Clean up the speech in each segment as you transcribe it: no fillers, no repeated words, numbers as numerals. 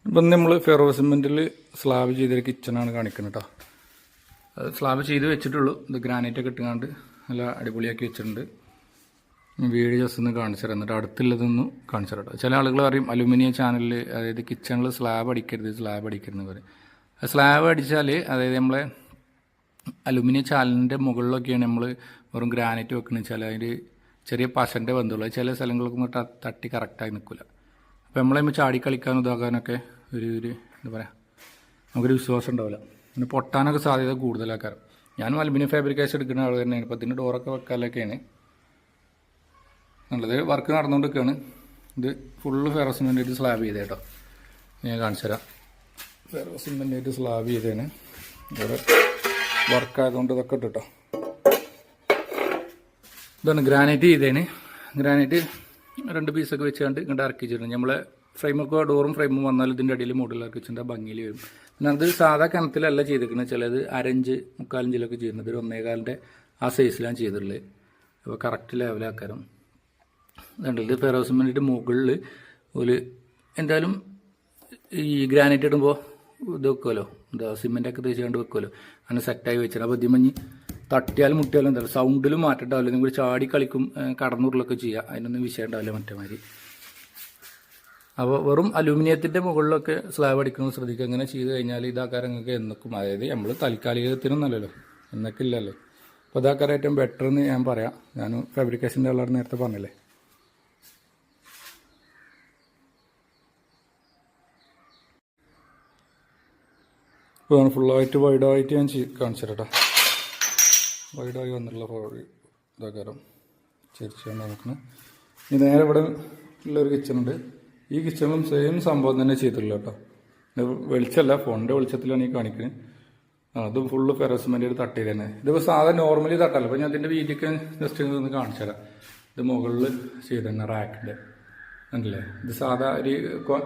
ഇപ്പം നമ്മൾ ferro സിമെൻറ്റിൽ slab ചെയ്തൊരു കിച്ചണാണ് കാണിക്കുന്നത് കേട്ടോ. അത് സ്ലാബ് ചെയ്ത് വെച്ചിട്ടുള്ളൂ. ഇത് ഗ്രാനൈറ്റൊക്കെ ഇട്ടുകൊണ്ട് നല്ല അടിപൊളിയാക്കി വെച്ചിട്ടുണ്ട്. വീട് ജസ്റ്റ് ഒന്ന് കാണിച്ചു തരാം, എന്നിട്ട് അടുത്തുള്ളതൊന്നും കാണിച്ചു തരാം കേട്ടോ. ചില ആളുകൾ പറയും അലുമിനിയം ചാനലിൽ, അതായത് കിച്ചണിൽ സ്ലാബ് അടിക്കരുതെന്ന് പറയും. സ്ലാബ് അടിച്ചാൽ, അതായത് നമ്മളെ അലുമിനിയം ചാനലിൻ്റെ മുകളിലൊക്കെയാണ് നമ്മൾ വെറും ഗ്രാനൈറ്റ് വെക്കുന്നത് വെച്ചാൽ അതിന് ചെറിയ പശൻ്റെ ബന്ധമുള്ളൂ. ചില സ്ഥലങ്ങളൊക്കെ തട്ടി കറക്റ്റായി നിൽക്കില്ല. അപ്പോൾ നമ്മളെ ചാടി കളിക്കാനും ഇതാക്കാനൊക്കെ ഒരു എന്താ പറയുക, നമുക്കൊരു വിശ്വാസം ഉണ്ടാവില്ല. പിന്നെ പൊട്ടാനൊക്കെ സാധ്യത കൂടുതലാക്കാറ്. ഞാനും അലുമിനിയം ഫാബ്രിക്കേഷൻ എടുക്കുന്ന ആൾ തന്നെയാണ്. ഇപ്പോൾ ഇതിൻ്റെ ഡോറൊക്കെ വെക്കാനൊക്കെയാണ് നല്ലത്. വർക്ക് നടന്നുകൊണ്ടിരിക്കുകയാണ്. ഇത് ഫുള്ള് ഫെറോ സിമെൻറ്റായിട്ട് സ്ലാബ് ചെയ്തേ കേട്ടോ. ഞാൻ കാണിച്ചു തരാം. ഫെറോ സിമെൻറ്റായിട്ട് സ്ലാബ് ചെയ്തേന് ഇവിടെ വർക്കായതുകൊണ്ട് ഇതൊക്കെ ഇട്ടോ. ഇതാണ് ഗ്രാനൈറ്റ് ചെയ്തേന്. ഗ്രാനൈറ്റ് 2 പീസൊക്കെ വെച്ചുകൊണ്ട് ഇങ്ങോട്ട് ഇറക്കി വെച്ചിട്ടുണ്ട്. നമ്മളെ ഫ്രെയിമൊക്കെ ഡോറും ഫ്രെയിമും വന്നാൽ ഇതിൻ്റെ അടിയിൽ മോഡലിറക്കി വെച്ചിട്ട് ഭംഗിയിൽ വരും. പിന്നെ അത് സാധാ കിണത്തിലല്ല ചെയ്തിരിക്കുന്നത്. ചിലത് 1/2 ഇഞ്ച് 3/4 ഇഞ്ചിലൊക്കെ ചെയ്യുന്നത്. ഒരു 1.25-ൻ്റെ ആ സൈസിലാണ് ചെയ്തിട്ടുള്ളത്. അപ്പോൾ കറക്റ്റ് ലെവലാക്കാനും ഇതുണ്ട്. ഇത് ഫെറോ സിമെൻറ്റിൻ്റെ മുകളിൽ ഒരു എന്തായാലും ഈ ഗ്രാനൈറ്റ് ഇടുമ്പോൾ ഇത് വെക്കുമല്ലോ, എന്താ സിമെൻറ്റൊക്കെ തേച്ചുകൊണ്ട് വെക്കുമല്ലോ, അങ്ങനെ സെറ്റായി വെച്ചിട്ട്. അപ്പോൾ ഇതിമഞ്ഞ് തട്ടിയാലും മുട്ടിയാലും എന്തായാലും സൗണ്ടിലും മാറ്റണ്ടാവില്ല. നിങ്ങൾ ചാടി കളിക്കും കടന്നൂറിലൊക്കെ ചെയ്യുക, അതിനൊന്നും വിഷയം ഉണ്ടാവില്ല മറ്റേ മാതിരി. അപ്പോൾ വെറും അലൂമിനിയത്തിൻ്റെ മുകളിലൊക്കെ സ്ലാബ് അടിക്കുന്നത് ശ്രദ്ധിക്കുക. അങ്ങനെ ചെയ്ത് കഴിഞ്ഞാൽ ഇതാക്കാരം നിങ്ങൾക്ക് എന്നൊക്കും, അതായത് നമ്മൾ താൽക്കാലികത്തിനൊന്നല്ലല്ലോ, എന്നൊക്കെ ഇല്ലല്ലോ. അപ്പോൾ ഇതാക്കാരം ഏറ്റവും ബെറ്റർ എന്ന് ഞാൻ പറയാം. ഞാൻ ഫാബ്രിക്കേഷൻ്റെ ആളാണ് നേരത്തെ പറഞ്ഞില്ലേ. ഇപ്പോൾ ഫുള്ളായിട്ട് വൈഡായിട്ട് ഞാൻ കാണിച്ചു തരാം കേട്ടോ. വൈഡായി വന്നിട്ടുള്ള ഇതാക്കാരം ചെരിച്ചാണ് നോക്കുന്നത്. ഇനി നേരെ ഇവിടെ ഉള്ളൊരു കിച്ചണുണ്ട്. ഈ കിച്ചണിലും സെയിം സംഭവം തന്നെ ചെയ്തിട്ടുള്ളൂ കേട്ടോ. വെളിച്ചമല്ല, ഫോണിൻ്റെ വെളിച്ചത്തിലാണ് ഈ കാണിക്കുന്നത്. അതും ഫുള്ള് ഫെറോ സിമെൻറ്റ് തട്ടി തന്നെ. ഇതിപ്പോൾ സാധാരണ നോർമലി തട്ടല്ല. അപ്പോൾ ഞാൻ അതിൻ്റെ വീതിയൊക്കെ ജസ്റ്റ് ഒന്ന് കാണിച്ചു തരാം. ഇത് മുകളിൽ ചെയ്തന്നെ റാക്കിൻ്റെ ഉണ്ടല്ലേ. ഇത് സാധാ ഒരു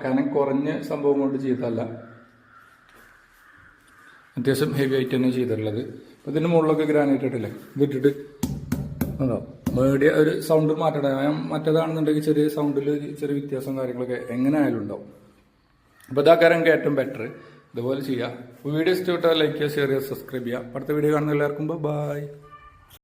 കനം കുറഞ്ഞ സംഭവം കൊണ്ട് ചെയ്തതല്ല, അത്യാവശ്യം ഹെവി ആയിട്ട് തന്നെ ചെയ്തിട്ടുള്ളത്. അപ്പോൾ ഇതിൻ്റെ മുകളിലൊക്കെ ഗ്രാനൈറ്റ് ഇട്ടില്ലേ, ഇതിട്ടിട്ട് അതോ മീഡിയ ഒരു സൗണ്ട് മാറ്റണം. മറ്റേതാണെന്നുണ്ടെങ്കിൽ ചെറിയ സൗണ്ടിൽ ചെറിയ വ്യത്യാസം കാര്യങ്ങളൊക്കെ എങ്ങനെ ആയാലും ഉണ്ടാവും. അപ്പോൾ ഇതാക്കാരം എനിക്ക് ഏറ്റവും ബെറ്റർ. ഇതുപോലെ ചെയ്യാം. വീഡിയോ ഇഷ്ടപ്പെട്ടാൽ ലൈക്ക് ചെയ്യുക, ഷെയർ ചെയ്യുക, സബ്സ്ക്രൈബ് ചെയ്യുക. അടുത്ത വീഡിയോ കാണുന്ന എല്ലാവർക്കും ബൈ.